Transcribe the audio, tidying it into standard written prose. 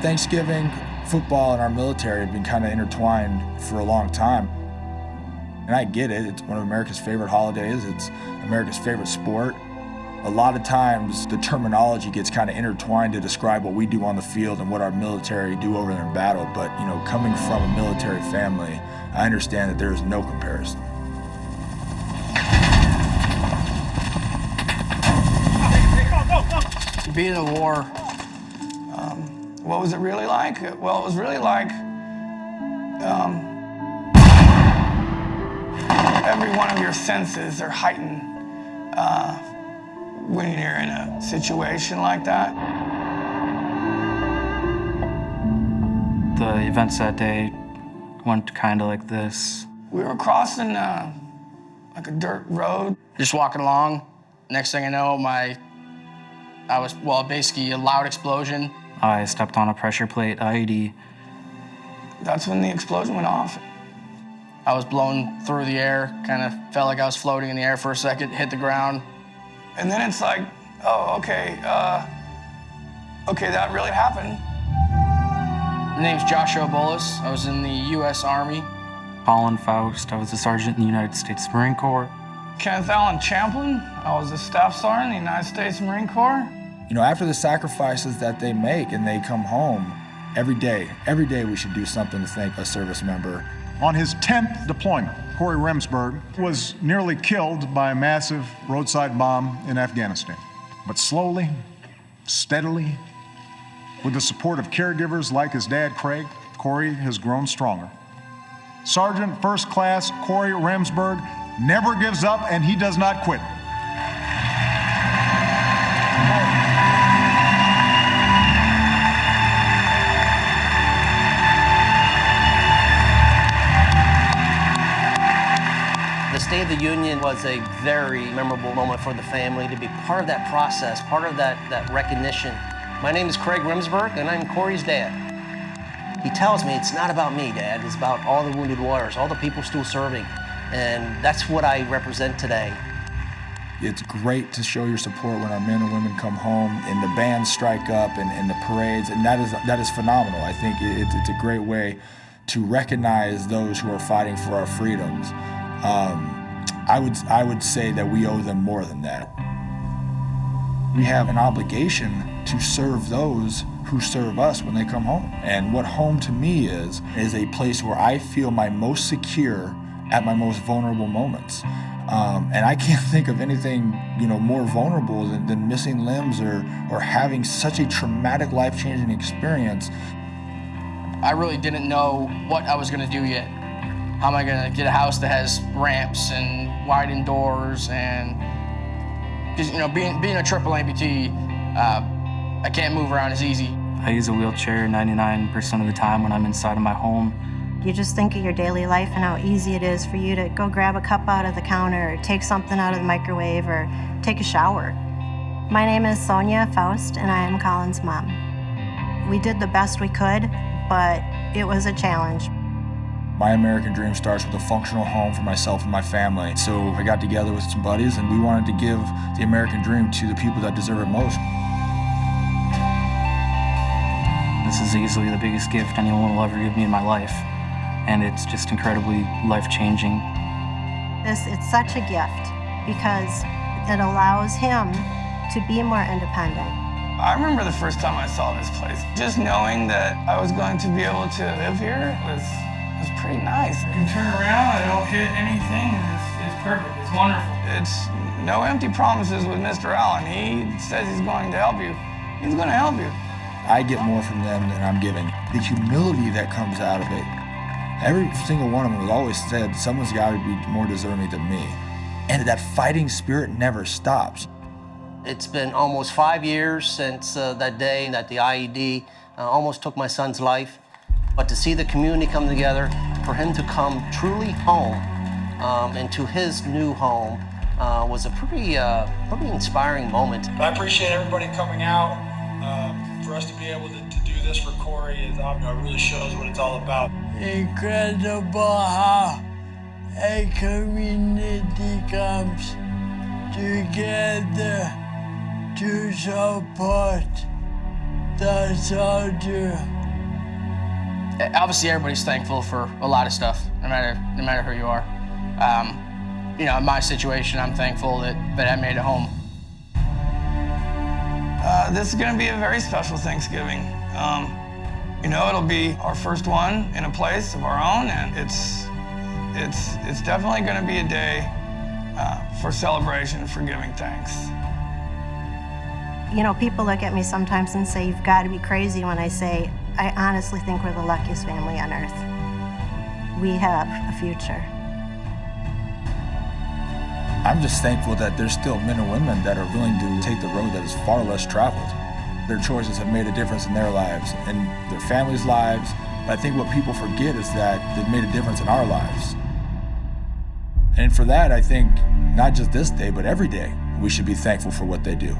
Thanksgiving, football, and our military have been kind of intertwined for a long time. And I get it, it's one of America's favorite holidays, it's America's favorite sport. A lot of times the terminology gets kind of intertwined to describe what we do on the field and what our military do over there in battle. But you know, coming from a military family, I understand that there is no comparison. Being in a war, what was it really like? Well, it was really like every one of your senses are heightened when you're in a situation like that. The events that day went kind of like this. We were crossing like a dirt road. Just walking along. Next thing I know, basically a loud explosion. I stepped on a pressure plate IED. That's when the explosion went off. I was blown through the air, kind of felt like I was floating in the air for a second, hit the ground. And then it's like, oh, okay, that really happened. My name's JAH4WW. I was in the U.S. Army. Colin Faust, I was a sergeant in the United States Marine Corps. Kenneth Allen Champlin, I was a staff sergeant in the United States Marine Corps. You know, after the sacrifices that they make and they come home, every day we should do something to thank a service member. On his 10th deployment, Corey Remsburg was nearly killed by a massive roadside bomb in Afghanistan. But slowly, steadily, with the support of caregivers like his dad, Craig, Corey has grown stronger. Sergeant First Class Corey Remsburg never gives up, and he does not quit. The State of the Union was a very memorable moment for the family to be part of that process, part of that recognition. My name is Craig Remsburg, and I'm Corey's dad. He tells me it's not about me, Dad. It's about all the wounded warriors, all the people still serving. And that's what I represent today. It's great to show your support when our men and women come home and the bands strike up and the parades, and that is phenomenal. I think it's a great way to recognize those who are fighting for our freedoms. I would say that we owe them more than that. We have an obligation to serve those who serve us when they come home. And what home to me is a place where I feel my most secure at my most vulnerable moments. And I can't think of anything, more vulnerable than missing limbs or having such a traumatic, life-changing experience. I really didn't know what I was gonna do yet. How am I gonna get a house that has ramps and widen doors and, because being a triple amputee, I can't move around as easy. I use a wheelchair 99% of the time when I'm inside of my home. You just think of your daily life and how easy it is for you to go grab a cup out of the counter or take something out of the microwave or take a shower. My name is Sonia Faust and I am Colin's mom. We did the best we could, but it was a challenge. My American dream starts with a functional home for myself and my family. So I got together with some buddies and we wanted to give the American dream to the people that deserve it most. This is easily the biggest gift anyone will ever give me in my life. And it's just incredibly life-changing. It's such a gift because it allows him to be more independent. I remember the first time I saw this place. Just knowing that I was going to be able to live here was pretty nice. You can turn around, I don't hit anything, and it's perfect, it's wonderful. It's no empty promises with Mr. Allen. He says he's going to help you. He's going to help you. I get more from them than I'm giving. The humility that comes out of it. Every single one of them has always said, someone's got to be more deserving than me. And that fighting spirit never stops. It's been almost 5 years since that day that the IED almost took my son's life. But to see the community come together, for him to come truly home into his new home was a pretty inspiring moment. I appreciate everybody coming out. For us to be able to do this for Corey, it really shows what it's all about. Incredible how a community comes together to support the soldier. Obviously, everybody's thankful for a lot of stuff, no matter who you are. You know, in my situation, I'm thankful that I made it home. This is going to be a very special Thanksgiving. You know, it'll be our first one in a place of our own, and it's definitely going to be a day for celebration and for giving thanks. You know, people look at me sometimes and say, you've got to be crazy, when I say, I honestly think we're the luckiest family on earth. We have a future. I'm just thankful that there's still men and women that are willing to take the road that is far less traveled. Their choices have made a difference in their lives and their families' lives. But I think what people forget is that they've made a difference in our lives. And for that, I think not just this day, but every day, we should be thankful for what they do.